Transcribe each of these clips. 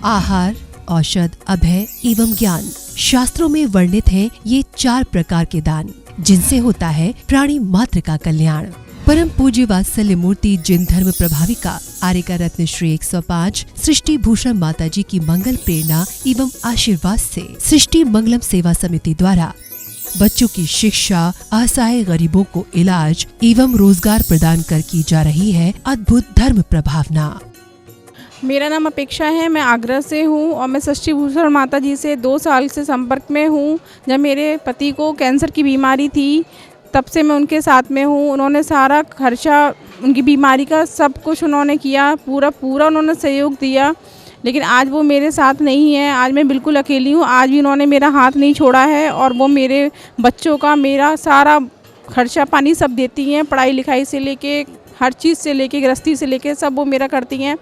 आहार, औषध, अभय एवं ज्ञान। शास्त्रों में वर्णित हैं ये 4 प्रकार के दान, जिनसे होता है प्राणी मात्र का कल्याण। परम पूज्य वात्सल्य मूर्ति जिन धर्म प्रभाविका आर्यका रत्न श्री 105 सृष्टि भूषण माता जी की मंगल प्रेरणा एवं आशीर्वाद से सृष्टि मंगलम सेवा समिति द्वारा बच्चों की शिक्षा, असहाय गरीबों को इलाज एवं रोजगार प्रदान कर की जा रही है अद्भुत धर्म प्रभावना। मेरा नाम अपेक्षा है, मैं आगरा से हूँ और मैं सृष्टि भूषण माता जी से 2 साल से संपर्क में हूँ। जब मेरे पति को कैंसर की बीमारी थी तब से मैं उनके साथ में हूँ। उन्होंने सारा खर्चा उनकी बीमारी का सब कुछ उन्होंने किया, पूरा उन्होंने सहयोग दिया। लेकिन आज वो मेरे साथ नहीं है, आज मैं बिल्कुल अकेली हूँ। आज भी उन्होंने मेरा हाथ नहीं छोड़ा है और वो मेरे बच्चों का मेरा सारा खर्चा पानी सब देती हैं, पढ़ाई लिखाई से लेके हर चीज़ से लेके गृहस्थी से लेके सब वो मेरा करती हैं।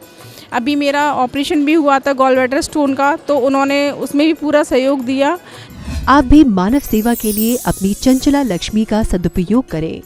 अभी मेरा ऑपरेशन भी हुआ था गॉलब्लैडर स्टोन का, तो उन्होंने उसमें भी पूरा सहयोग दिया। आप भी मानव सेवा के लिए अपनी चंचला लक्ष्मी का सदुपयोग करें।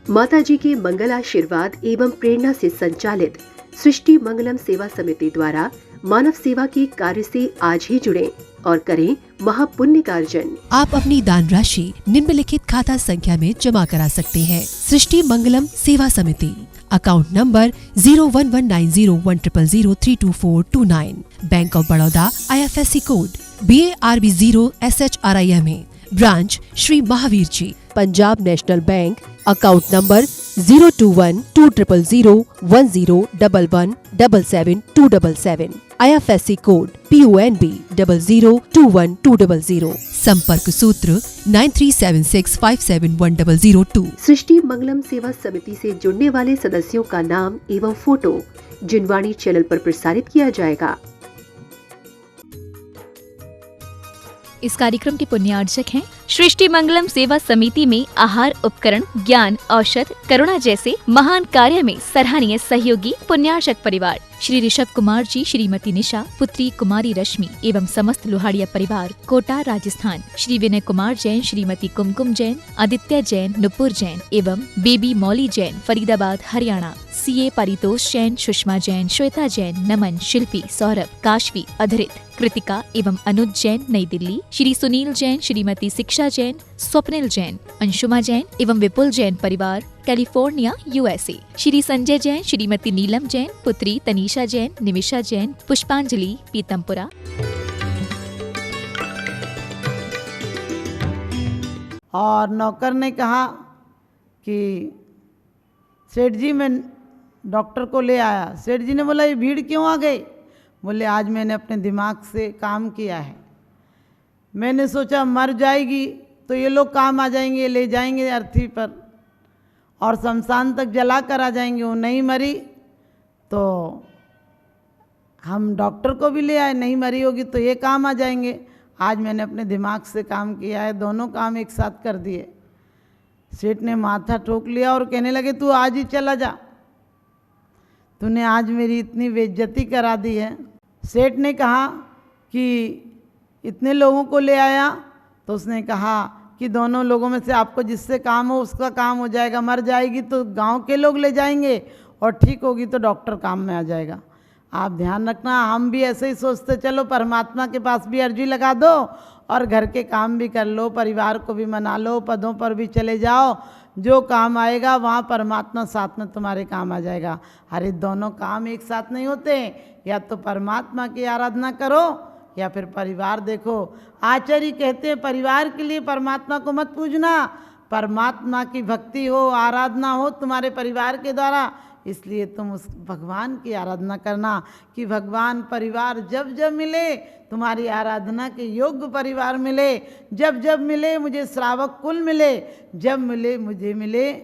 माता जी के मंगल आशीर्वाद एवं प्रेरणा से संचालित सृष्टि मंगलम सेवा समिति द्वारा मानव सेवा के कार्य से आज ही जुड़ें और करें महापुण्य का अर्जन। आप अपनी दान राशि निम्नलिखित खाता संख्या में जमा करा सकते हैं। सृष्टि Mangalam Seva Samiti, account number 01190100032429, Bank of Baroda, IFSC code BARB 0 SHRIMA, branch Shri Mahavir ji, Punjab national bank, account number 021200101177 IFSC code PONB 0021200, संपर्क सूत्र 9376571002। सृष्टि मंगलम सेवा समिति से जुड़ने वाले सदस्यों का नाम एवं फोटो जिनवाणी चैनल पर प्रसारित किया जाएगा। इस कार्यक्रम के पुण्यार्जक हैं सृष्टि मंगलम सेवा समिति में आहार उपकरण, ज्ञान, औषध, करुणा जैसे महान कार्य में सराहनीय सहयोगी पुण्यार्जक परिवार श्री ऋषभ कुमार जी, श्रीमती निशा, पुत्री कुमारी रश्मि एवं समस्त लोहाड़िया परिवार, कोटा, राजस्थान। श्री विनय कुमार जैन, श्रीमती कुमकुम जैन, आदित्य जैन, नुपुर जैन एवं बेबी मौली जैन, फरीदाबाद, हरियाणा। CA परितोष जैन, सुषमा जैन, श्वेता जैन, नमन, शिल्पी, सौरभ, काशवी, अधरित, कृतिका एवं अनुज जैन, नई दिल्ली। श्री सुनील जैन, श्रीमती शिक्षा जैन, स्वप्निल जैन, अंशुमा जैन एवं विपुल जैन परिवार, कैलिफोर्निया, USA। श्री संजय जैन, श्रीमती नीलम जैन, पुत्री तनीषा जैन, निमिषा जैन, पुष्पांजलि, पीतमपुरा। और नौकर ने कहा कि सेठ जी मैं डॉक्टर को ले आया। सेठ जी ने बोला ये भीड़ क्यों आ गई? बोले आज मैंने अपने दिमाग से काम किया है। मैंने सोचा मर जाएगी तो ये लोग काम आ जाएंगे, ले जाएंगे अर्थी पर और शमशान तक जला कर आ जाएंगे। वो नहीं मरी तो हम डॉक्टर को भी ले आए, नहीं मरी होगी तो ये काम आ जाएंगे। आज मैंने अपने दिमाग से काम किया है, दोनों काम एक साथ कर दिए। सेठ ने माथा ठोक लिया और कहने लगे तू आज ही चला जा, तूने आज मेरी इतनी बेइज्जती करा दी है। सेठ ने कहा कि इतने लोगों को ले आया, तो उसने कहा कि दोनों लोगों में से आपको जिससे काम हो उसका काम हो जाएगा। मर जाएगी तो गांव के लोग ले जाएंगे और ठीक होगी तो डॉक्टर काम में आ जाएगा। आप ध्यान रखना, हम भी ऐसे ही सोचते चलो परमात्मा के पास भी अर्जी लगा दो और घर के काम भी कर लो, परिवार को भी मना लो, पदों पर भी चले जाओ, जो काम आएगा वहाँ परमात्मा साथ में तुम्हारे काम आ जाएगा। अरे दोनों काम एक साथ नहीं होते, या तो परमात्मा की आराधना करो या फिर परिवार देखो। आचार्य कहते हैं परिवार के लिए परमात्मा को मत पूजना, परमात्मा की भक्ति हो, आराधना हो तुम्हारे परिवार के द्वारा, इसलिए तुम उस भगवान की आराधना करना कि भगवान परिवार जब जब मिले, तुम्हारी आराधना के योग्य परिवार मिले, जब जब मिले मुझे श्रावक कुल मिले, जब मिले मुझे मिले,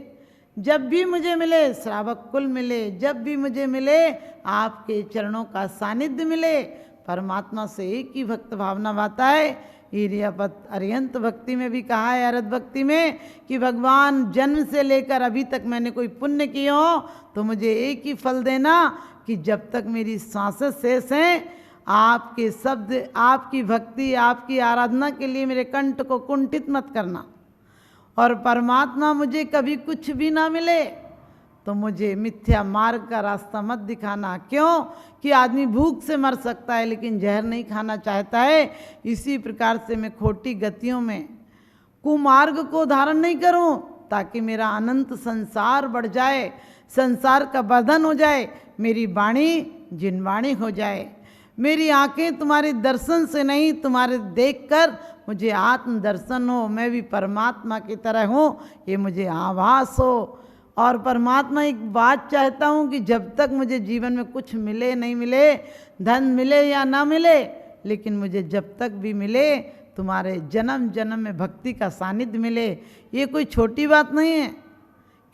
जब भी मुझे मिले श्रावक कुल मिले, जब भी मुझे मिले आपके चरणों का सानिध्य मिले। परमात्मा से एक ही भक्त भावना बाता है। ईर्यापत अरियंत भक्ति में भी कहा है, अरत भक्ति में, कि भगवान जन्म से लेकर अभी तक मैंने कोई पुण्य किया हो तो मुझे एक ही फल देना कि जब तक मेरी सांसें शेष हैं आपके शब्द, आपकी भक्ति, आपकी आराधना के लिए मेरे कंठ को कुंठित मत करना। और परमात्मा मुझे कभी कुछ भी ना मिले तो मुझे मिथ्या मार्ग का रास्ता मत दिखाना। क्यों कि आदमी भूख से मर सकता है लेकिन जहर नहीं खाना चाहता है। इसी प्रकार से मैं खोटी गतियों में कुमार्ग को धारण नहीं करूं ताकि मेरा अनंत संसार बढ़ जाए, संसार का बंधन हो जाए, मेरी वाणी जिनवाणी हो जाए। मेरी आंखें तुम्हारे दर्शन से नहीं, तुम्हारे देखकर मुझे आत्म दर्शन हो, मैं भी परमात्मा की तरह हूँ, ये मुझे आभास हो। और परमात्मा एक बात चाहता हूँ कि जब तक मुझे जीवन में कुछ मिले नहीं मिले, धन मिले या ना मिले, लेकिन मुझे जब तक भी मिले तुम्हारे जन्म जन्म में भक्ति का सानिध्य मिले। ये कोई छोटी बात नहीं है,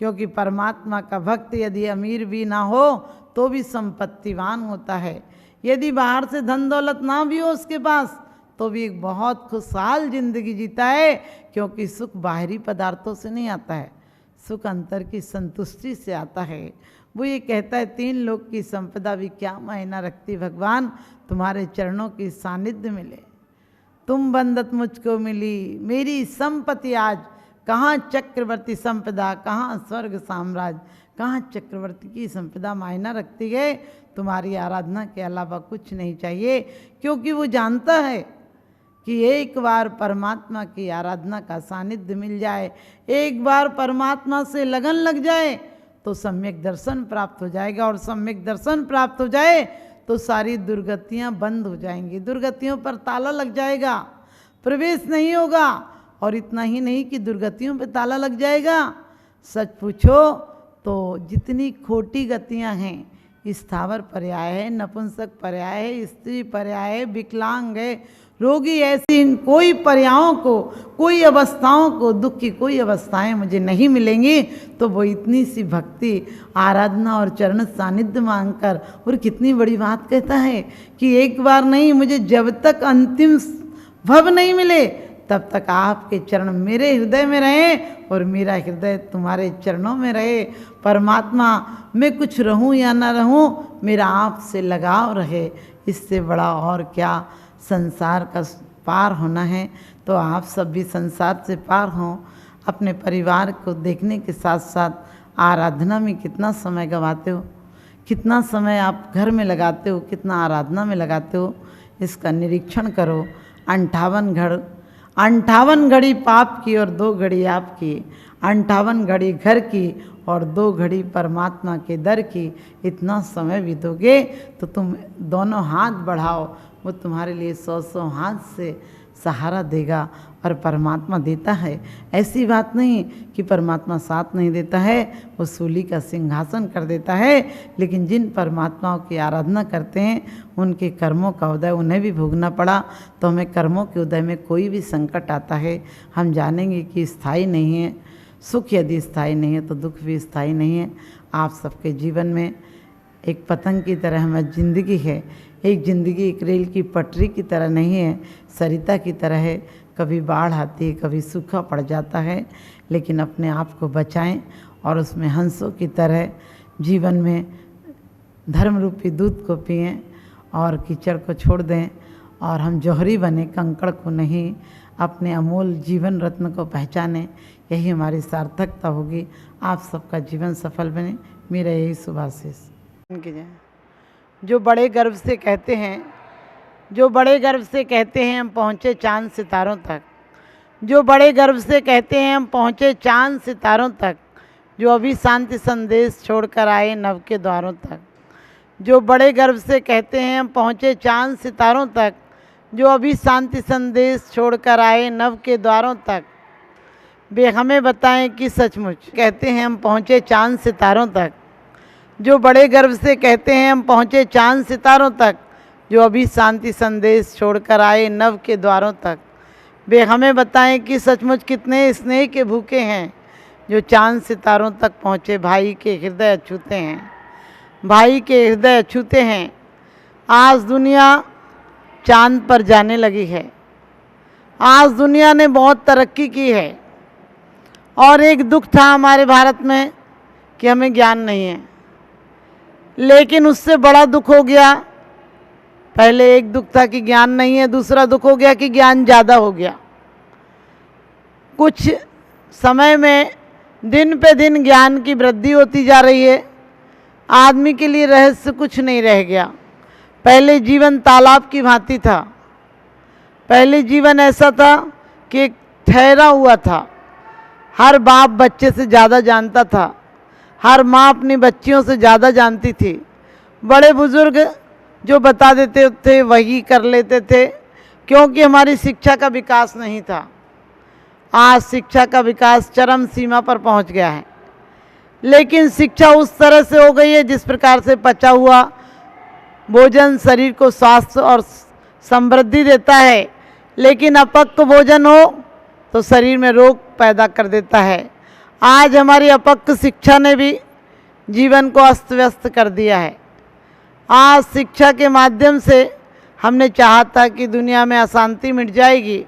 क्योंकि परमात्मा का भक्त यदि अमीर भी ना हो तो भी संपत्तिवान होता है। यदि बाहर से धन दौलत ना भी हो उसके पास तो भी एक बहुत खुशहाल जिंदगी जीता है, क्योंकि सुख बाहरी पदार्थों से नहीं आता है, सुख अंतर की संतुष्टि से आता है। वो ये कहता है 3 लोक की संपदा भी क्या मायना रखती भगवान, तुम्हारे चरणों की सानिध्य मिले। तुम बंदत मुझको मिली मेरी संपत्ति आज, कहाँ चक्रवर्ती संपदा, कहाँ स्वर्ग साम्राज्य, कहाँ चक्रवर्ती की संपदा मायना रखती है। तुम्हारी आराधना के अलावा कुछ नहीं चाहिए, क्योंकि वो जानता है कि एक बार परमात्मा की आराधना का सानिध्य मिल जाए, एक बार परमात्मा से लगन लग जाए तो सम्यक दर्शन प्राप्त हो जाएगा। और सम्यक दर्शन प्राप्त हो जाए तो सारी दुर्गतियां बंद हो जाएंगी, दुर्गतियों पर ताला लग जाएगा, प्रवेश नहीं होगा। और इतना ही नहीं कि दुर्गतियों पर ताला लग जाएगा, सच पूछो तो जितनी खोटी गतियां हैं, स्थावर पर्याय है, नपुंसक पर्याय है, स्त्री पर्याय है, विकलांग है, रोगी, ऐसी इन कोई पर्यायों को, कोई अवस्थाओं को, दुख की कोई अवस्थाएं मुझे नहीं मिलेंगी। तो वो इतनी सी भक्ति, आराधना और चरण सानिध्य मांगकर, और कितनी बड़ी बात कहता है कि एक बार नहीं, मुझे जब तक अंतिम भव नहीं मिले तब तक आपके चरण मेरे हृदय में रहे और मेरा हृदय तुम्हारे चरणों में रहे। परमात्मा, मैं कुछ रहूं या ना रहूं, मेरा आपसे लगाव रहे, इससे बड़ा और क्या संसार का पार होना है। तो आप सब भी संसार से पार हों। अपने परिवार को देखने के साथ साथ आराधना में कितना समय गंवाते हो, कितना समय आप घर में लगाते हो, कितना आराधना में लगाते हो, इसका निरीक्षण करो। 58 घड़ी पाप की और 2 घड़ी आपकी, 58 घड़ी घर की और 2 घड़ी परमात्मा के दर की। इतना समय भी दोगे तो तुम दोनों हाथ बढ़ाओ, वो तुम्हारे लिए 100 हाथ से सहारा देगा। और परमात्मा देता है, ऐसी बात नहीं कि परमात्मा साथ नहीं देता है, वो सूली का सिंहासन कर देता है। लेकिन जिन परमात्माओं की आराधना करते हैं उनके कर्मों का उदय उन्हें भी भोगना पड़ा। तो हमें कर्मों के उदय में कोई भी संकट आता है, हम जानेंगे कि स्थायी नहीं है। सुख यदि स्थायी नहीं है तो दुख भी स्थायी नहीं है। आप सबके जीवन में एक पतंग की तरह हमारी ज़िंदगी है। एक ज़िंदगी एक रेल की पटरी की तरह नहीं है, सरिता की तरह है। कभी बाढ़ आती है, कभी सूखा पड़ जाता है, लेकिन अपने आप को बचाएं और उसमें हंसों की तरह जीवन में धर्म रूपी दूध को पिएं और कीचड़ को छोड़ दें। और हम जौहरी बने, कंकड़ को नहीं, अपने अमूल जीवन रत्न को पहचानें। यही हमारी सार्थकता होगी। आप सबका जीवन सफल बने, मेरा यही शुभाशीष। जो बड़े गर्व से कहते हैं, जो बड़े गर्व से कहते हैं हम पहुँचे चांद सितारों तक, जो बड़े गर्व से कहते हैं हम पहुँचे चांद सितारों तक, जो अभी शांति संदेश छोड़कर आए नव के द्वारों तक, जो बड़े गर्व से कहते हैं हम पहुँचे चांद सितारों तक, जो अभी शांति संदेश छोड़कर आए नव के द्वारों तक, वे हमें बताएं कि सचमुच कहते हैं हम पहुँचे चांद सितारों तक। जो बड़े गर्व से कहते हैं हम पहुँचे चांद सितारों तक, जो अभी शांति संदेश छोड़कर आए नव के द्वारों तक, वे हमें बताएं कि सचमुच कितने स्नेह के भूखे हैं, जो चांद सितारों तक पहुँचे भाई के हृदय छूते हैं, भाई के हृदय छूते हैं। आज दुनिया चांद पर जाने लगी है, आज दुनिया ने बहुत तरक्की की है। और एक दुख था हमारे भारत में कि हमें ज्ञान नहीं है, लेकिन उससे बड़ा दुख हो गया। पहले एक दुख था कि ज्ञान नहीं है, दूसरा दुख हो गया कि ज्ञान ज़्यादा हो गया। कुछ समय में दिन पे दिन ज्ञान की वृद्धि होती जा रही है। आदमी के लिए रहस्य कुछ नहीं रह गया। पहले जीवन तालाब की भांति था। पहले जीवन ऐसा था कि एक ठहरा हुआ था। हर बाप बच्चे से ज़्यादा जानता था, हर माँ अपनी बच्चियों से ज़्यादा जानती थी। बड़े बुजुर्ग जो बता देते थे वही कर लेते थे, क्योंकि हमारी शिक्षा का विकास नहीं था। आज शिक्षा का विकास चरम सीमा पर पहुंच गया है, लेकिन शिक्षा उस तरह से हो गई है जिस प्रकार से पचा हुआ भोजन शरीर को स्वास्थ्य और समृद्धि देता है, लेकिन अपक्व भोजन हो तो शरीर में रोग पैदा कर देता है। आज हमारी अपक्व शिक्षा ने भी जीवन को अस्त व्यस्त कर दिया है। आज शिक्षा के माध्यम से हमने चाहा था कि दुनिया में अशांति मिट जाएगी,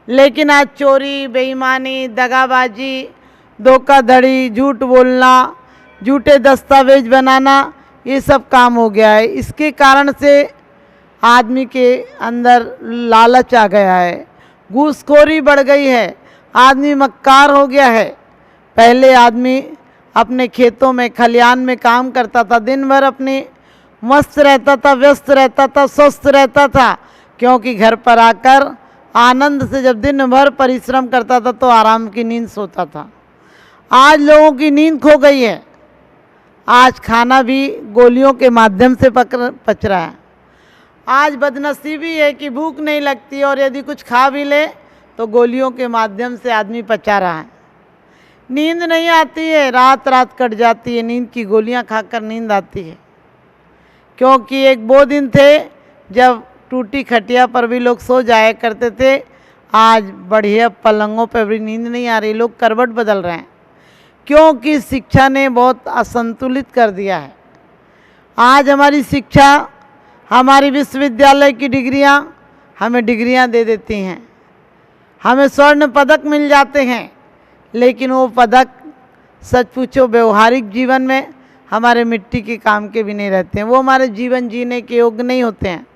लेकिन आज चोरी, बेईमानी, दगाबाजी, धोखाधड़ी, झूठ बोलना, झूठे दस्तावेज बनाना, ये सब काम हो गया है। इसके कारण से आदमी के अंदर लालच आ गया है, घूसखोरी बढ़ गई है, आदमी मक्कार हो गया है। पहले आदमी अपने खेतों में खलिहान में काम करता था, दिन भर अपनी मस्त रहता था, व्यस्त रहता था, स्वस्थ रहता था, क्योंकि घर पर आकर आनंद से जब दिन भर परिश्रम करता था तो आराम की नींद सोता था। आज लोगों की नींद खो गई है। आज खाना भी गोलियों के माध्यम से पच रहा है। आज बदनसीबी है कि भूख नहीं लगती और यदि कुछ खा भी ले तो गोलियों के माध्यम से आदमी पचा रहा है। नींद नहीं आती है, रात रात कट जाती है, नींद की गोलियां खाकर नींद आती है। क्योंकि एक वो दिन थे जब टूटी खटिया पर भी लोग सो जाया करते थे। आज बढ़िया पलंगों पर भी नींद नहीं आ रही, लोग करवट बदल रहे हैं, क्योंकि शिक्षा ने बहुत असंतुलित कर दिया है। आज हमारी शिक्षा, हमारी विश्वविद्यालय की डिग्रियां हमें डिग्रियां दे देती हैं, हमें स्वर्ण पदक मिल जाते हैं, लेकिन वो पदक सच पूछो व्यवहारिक जीवन में हमारे मिट्टी के काम के भी नहीं रहते हैं, वो हमारे जीवन जीने के योग्य नहीं होते हैं।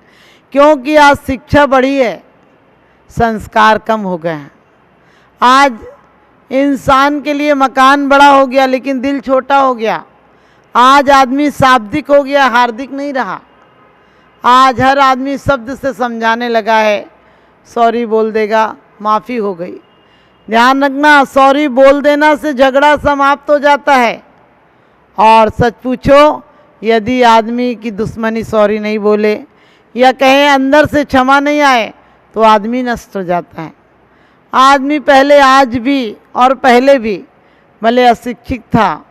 क्योंकि आज शिक्षा बढ़ी है, संस्कार कम हो गए हैं। आज इंसान के लिए मकान बड़ा हो गया लेकिन दिल छोटा हो गया। आज आदमी शाब्दिक हो गया, हार्दिक नहीं रहा। आज हर आदमी शब्द से समझाने लगा है, सॉरी बोल देगा, माफ़ी हो गई। ध्यान रखना, सॉरी बोल देना से झगड़ा समाप्त हो जाता है। और सच पूछो, यदि आदमी की दुश्मनी सॉरी नहीं बोले या कहें अंदर से क्षमा नहीं आए तो आदमी नष्ट हो जाता है। आदमी पहले, आज भी और पहले भी भले अशिक्षित था,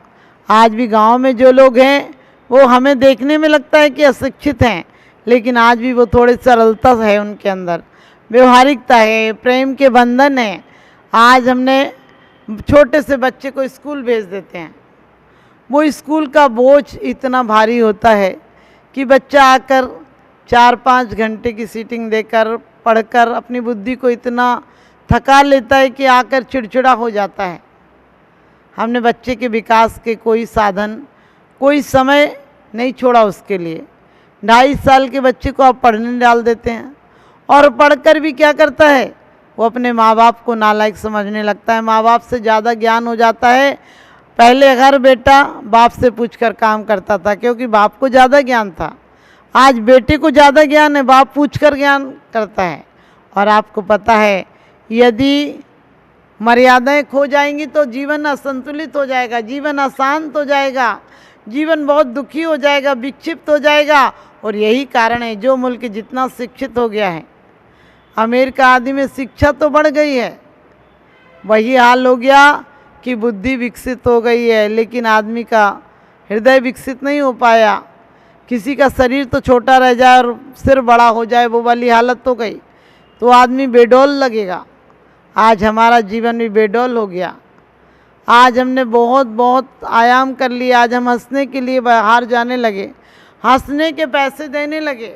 आज भी गांव में जो लोग हैं वो हमें देखने में लगता है कि अशिक्षित हैं, लेकिन आज भी वो थोड़ी सरलता है उनके अंदर, व्यवहारिकता है, प्रेम के बंधन है। आज हमने छोटे से बच्चे को स्कूल भेज देते हैं, वो स्कूल का बोझ इतना भारी होता है कि बच्चा आकर 4-5 घंटे की सीटिंग देकर पढ़कर अपनी बुद्धि को इतना थका लेता है कि आकर चिड़चिड़ा हो जाता है। हमने बच्चे के विकास के कोई साधन, कोई समय नहीं छोड़ा उसके लिए। 2.5 साल के बच्चे को आप पढ़ने डाल देते हैं और पढ़कर भी क्या करता है, वो अपने माँ बाप को नालायक समझने लगता है, माँ बाप से ज़्यादा ज्ञान हो जाता है। पहले हर बेटा बाप से पूछकर काम करता था क्योंकि बाप को ज़्यादा ज्ञान था। आज बेटे को ज़्यादा ज्ञान है, बाप पूछकर ज्ञान करता है। और आपको पता है, यदि मर्यादाएं खो जाएंगी तो जीवन असंतुलित हो जाएगा, जीवन अशांत हो जाएगा, जीवन बहुत दुखी हो जाएगा, विक्षिप्त हो जाएगा। और यही कारण है जो मुल्क जितना शिक्षित हो गया है, अमेरिका आदि में शिक्षा तो बढ़ गई है, वही हाल हो गया कि बुद्धि विकसित हो गई है लेकिन आदमी का हृदय विकसित नहीं हो पाया। किसी का शरीर तो छोटा रह जाए और सिर बड़ा हो जाए, वो वाली हालत हो गई तो आदमी बेडौल लगेगा। आज हमारा जीवन भी बेडौल हो गया। आज हमने बहुत बहुत आयाम कर लिया। आज हम हंसने के लिए बाहर जाने लगे, हंसने के पैसे देने लगे,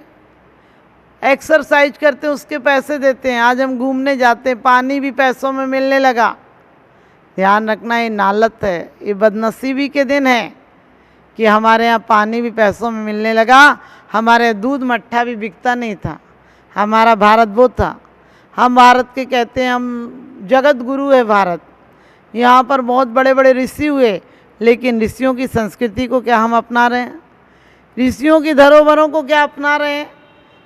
एक्सरसाइज करते उसके पैसे देते हैं। आज हम घूमने जाते हैं, पानी भी पैसों में मिलने लगा। ध्यान रखना, ये नालत है, ये बदनसीबी के दिन है कि हमारे यहाँ पानी भी पैसों में मिलने लगा। हमारे दूध मट्ठा भी बिकता नहीं था। हमारा भारत वो था, हम भारत के कहते हैं, हम जगत गुरु है भारत। यहाँ पर बहुत बड़े बड़े ऋषि हुए, लेकिन ऋषियों की संस्कृति को क्या हम अपना रहे हैं? ऋषियों की धरोहरों को क्या अपना रहे हैं?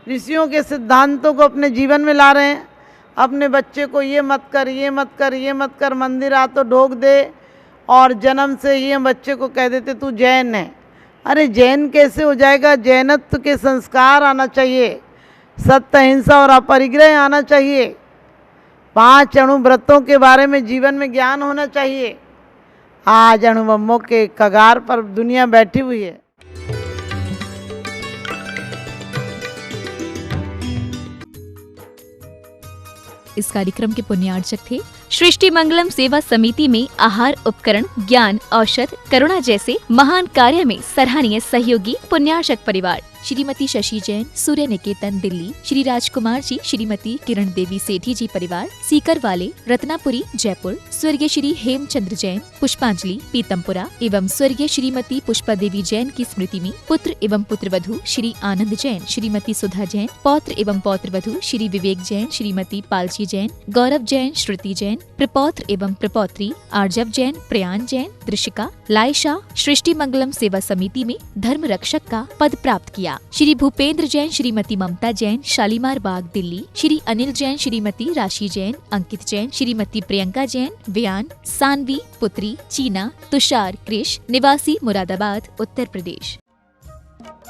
ऋषियों के सिद्धांतों को अपने जीवन में ला रहे हैं? अपने बच्चे को ये मत कर, ये मत कर, ये मत कर, मंदिर आ तो ढोक दे, और जन्म से ये बच्चे को कह देते तू जैन है। अरे जैन कैसे हो जाएगा? जैनत्व के संस्कार आना चाहिए, सत्य, अहिंसा और अपरिग्रह आना चाहिए, 5 अणु व्रतों के बारे में जीवन में ज्ञान होना चाहिए। आज अणुबम्बों के कगार पर दुनिया बैठी हुई है। इस कार्यक्रम के पुण्यार्चक थे सृष्टि मंगलम सेवा समिति में आहार उपकरण, ज्ञान, औषध, करुणा जैसे महान कार्य में सराहनीय सहयोगी पुण्यार्चक परिवार श्रीमती शशि जैन, सूर्य निकेतन दिल्ली, श्री राजकुमार जी, श्रीमती किरण देवी सेठी जी परिवार सीकर वाले, रत्नापुरी जयपुर, स्वर्गीय श्री हेमचंद्र जैन, पुष्पांजलि पीतमपुरा एवं स्वर्गीय श्रीमती पुष्पा देवी जैन की स्मृति में पुत्र एवं पुत्रवधू श्री आनंद जैन, श्रीमती सुधा जैन, पौत्र एवं पौत्रवधू श्री विवेक जैन, श्रीमती पालची जैन, गौरव जैन, श्रुति जैन, प्रपौत्र एवं प्रपौत्री आर्जव जैन, प्रयान जैन, दृशिका, लाइशा सृष्टि मंगलम सेवा समिति में धर्म रक्षक का पद प्राप्त किया। श्री भूपेंद्र जैन, श्रीमती ममता जैन, शालीमार बाग दिल्ली, श्री अनिल जैन, श्रीमती राशि जैन, अंकित जैन, श्रीमती प्रियंका जैन, व्यान, सानवी पुत्री, चीना, तुषार कृष, निवासी मुरादाबाद उत्तर प्रदेश।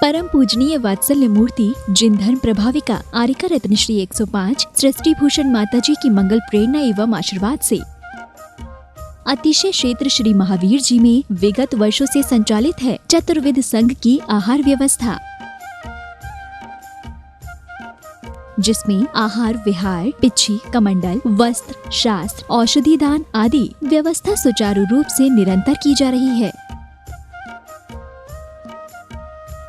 परम पूजनीय वात्सल्य मूर्ति जिन धर्म प्रभाविका आरिका रत्न श्री 105 सृष्टि भूषण माता जी की मंगल प्रेरणा एवं आशीर्वाद से अतिशय क्षेत्र श्री महावीर जी में विगत वर्षों से संचालित है चतुर्विध संघ की आहार व्यवस्था, जिसमें आहार विहार, पिच्छी, कमंडल, वस्त्र, शास्त्र, औषधि दान आदि व्यवस्था सुचारू रूप से निरंतर की जा रही है।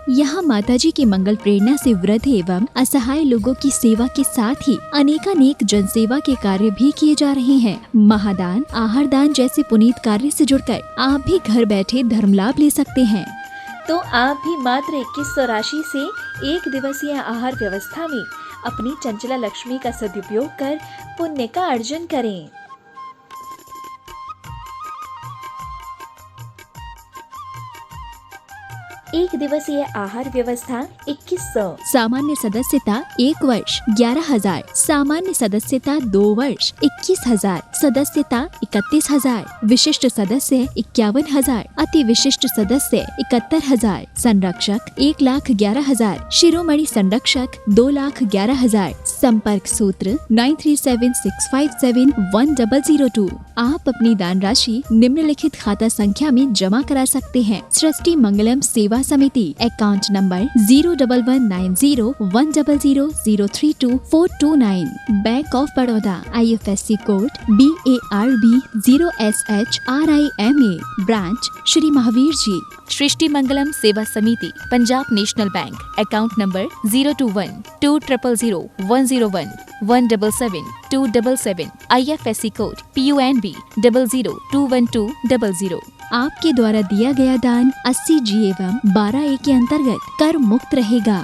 यहाँ माताजी की मंगल प्रेरणा से वृद्ध एवं असहाय लोगों की सेवा के साथ ही अनेकानेक जनसेवा के कार्य भी किए जा रहे हैं। महादान, आहार दान जैसे पुनीत कार्य से जुड़कर आप भी घर बैठे धर्म लाभ ले सकते हैं। तो आप भी मात्र 2100 राशि से 1 दिवसीय आहार व्यवस्था में अपनी चंचला लक्ष्मी का सदुपयोग कर पुण्य का अर्जन करें। एक दिवसीय आहार व्यवस्था 2100। सामान्य सदस्यता 1 वर्ष 11,000, सामान्य सदस्यता 2 वर्ष 21,000, सदस्यता 31,000, विशिष्ट सदस्य 51,000, अति विशिष्ट सदस्य 71,000, संरक्षक 1,11,000, शिरोमणि संरक्षक 2,11,000। संपर्क सूत्र 9376571002। आप अपनी दान राशि निम्नलिखित खाता संख्या में जमा करा सकते हैं। सृष्टि Mangalam Seva Samiti, account number 011901000032429, bank of Baroda, IFSC code BARB 0SHRIMA, branch Shri Mahavir ji. Srishti Mangalam Seva Samiti, Punjab national bank, account number 021200101 177 IFSC code PUNB 0021200। आपके द्वारा दिया गया दान 80G एवं 12A के अंतर्गत कर मुक्त रहेगा।